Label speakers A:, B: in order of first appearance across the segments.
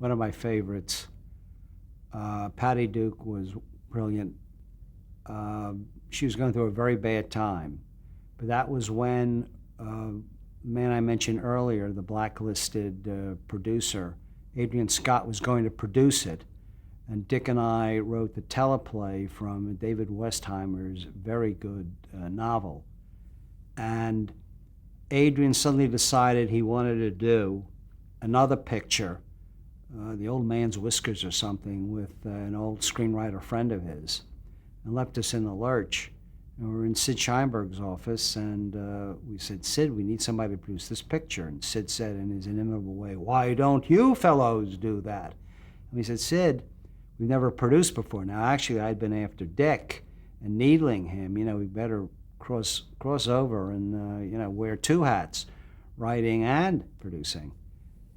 A: one of my favorites. Patty Duke was brilliant. She was going through a very bad time, but that was when the man I mentioned earlier, the blacklisted producer, Adrian Scott, was going to produce it. And Dick and I wrote the teleplay from David Westheimer's very good novel. And Adrian suddenly decided he wanted to do another picture, The Old Man's Whiskers or something, with an old screenwriter friend of his, and left us in the lurch. And we were in Sid Sheinberg's office, and we said, Sid, we need somebody to produce this picture. And Sid said in his inimitable way, why don't you fellows do that? And we said, Sid, we've never produced before. Now, actually, I'd been after Dick and needling him. We better cross over and, wear two hats, writing and producing.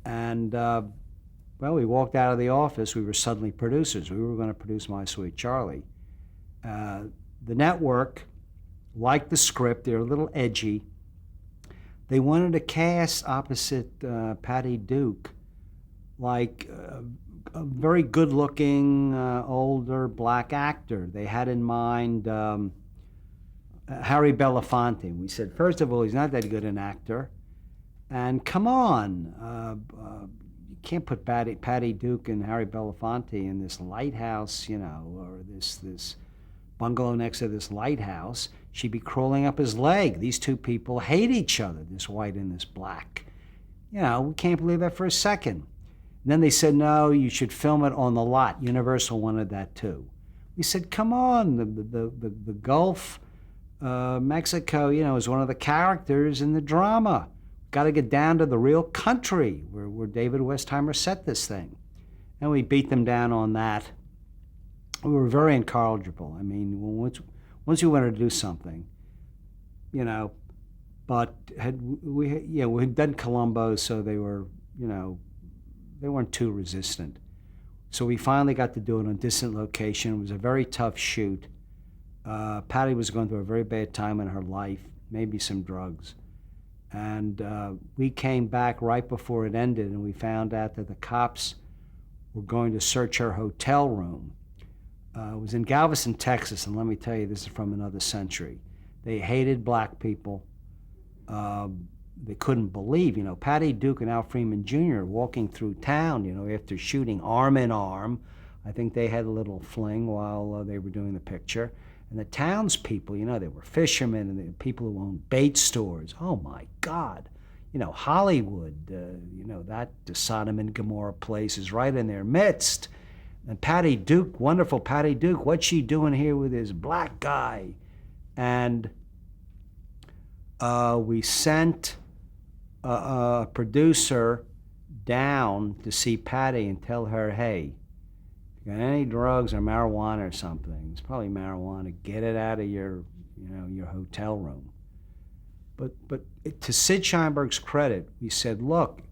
A: And, we walked out of the office. We were suddenly producers. We were going to produce My Sweet Charlie. The network liked the script. They were a little edgy. They wanted to cast opposite Patty Duke like a very good-looking, older black actor. They had in mind Harry Belafonte. We said, first of all, he's not that good an actor. And come on, you can't put Patty Duke and Harry Belafonte in this lighthouse, or this bungalow next to this lighthouse. She'd be crawling up his leg. These two people hate each other, this white and this black. We can't believe that for a second. And then they said, no, you should film it on the lot. Universal wanted that too. We said, come on, the Gulf, Mexico, is one of the characters in the drama. Got to get down to the real country where David Westheimer set this thing. And we beat them down on that. We were very incorrigible. I mean, once we wanted to do something, but we had done Columbo, so they were, they weren't too resistant. So we finally got to do it on distant location. It was a very tough shoot. Patty was going through a very bad time in her life, maybe some drugs. And we came back right before it ended, and we found out that the cops were going to search her hotel room. It was in Galveston, Texas, and let me tell you, this is from another century. They hated black people. They couldn't believe, Patty Duke and Al Freeman Jr. walking through town, after shooting arm in arm. I think they had a little fling while they were doing the picture. And the townspeople, they were fishermen and the people who owned bait stores. Oh, my God. Hollywood, that Sodom and Gomorrah place is right in their midst. And Patty Duke, wonderful Patty Duke, what's she doing here with this black guy? And we sent a producer down to see Patty and tell her, hey, if you got any drugs or marijuana or something, it's probably marijuana, get it out of your hotel room. But to Sid Sheinberg's credit, we said, look,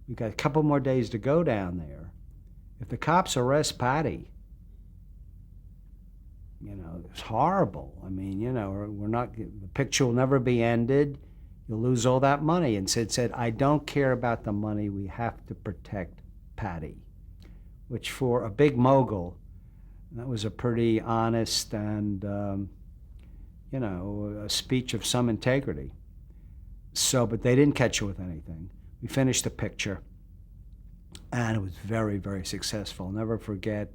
A: we've got a couple more days to go down there. If the cops arrest Patty, it's horrible. I mean, the picture will never be ended. You'll lose all that money. And Sid said, I don't care about the money. We have to protect Patty, which for a big mogul, that was a pretty honest and, a speech of some integrity. So, but they didn't catch her with anything. We finished the picture. And it was very, very successful. I'll never forget,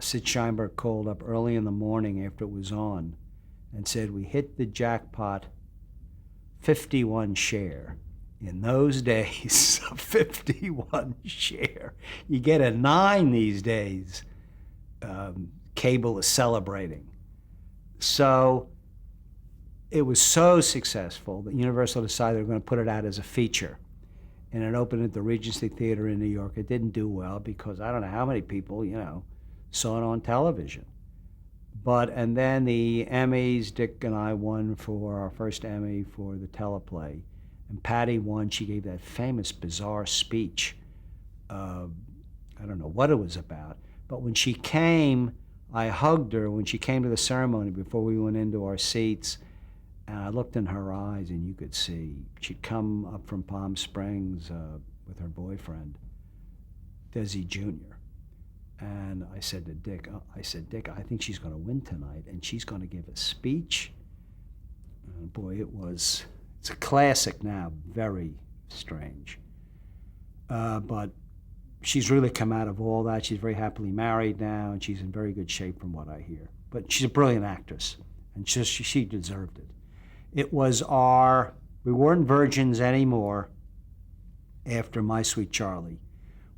A: Sid Sheinberg called up early in the morning after it was on and said, we hit the jackpot 51 share. In those days, a 51 share. You get a 9 these days. Cable is celebrating. So it was so successful that Universal decided they were going to put it out as a feature. And it opened at the Regency Theater in New York. It didn't do well because I don't know how many people, saw it on television. And then the Emmys, Dick and I won for our first Emmy for the teleplay. And Patty won. She gave that famous, bizarre speech. I don't know what it was about. But when she came, I hugged her when she came to the ceremony before we went into our seats. And I looked in her eyes, and you could see she'd come up from Palm Springs with her boyfriend. Desi Jr. And I said to Dick, Dick, I think she's going to win tonight, and she's going to give a speech. And boy, it's a classic now, very strange. But she's really come out of all that. She's very happily married now, and she's in very good shape from what I hear. But she's a brilliant actress, and she deserved it. We weren't virgins anymore after My Sweet Charlie.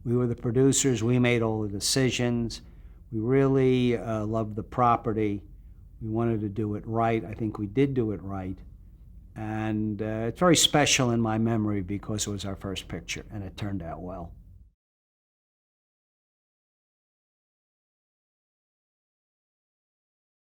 A: We were the producers. We made all the decisions. We really loved the property. We wanted to do it right. I think we did do it right. And it's very special in my memory because it was our first picture, and it turned out well.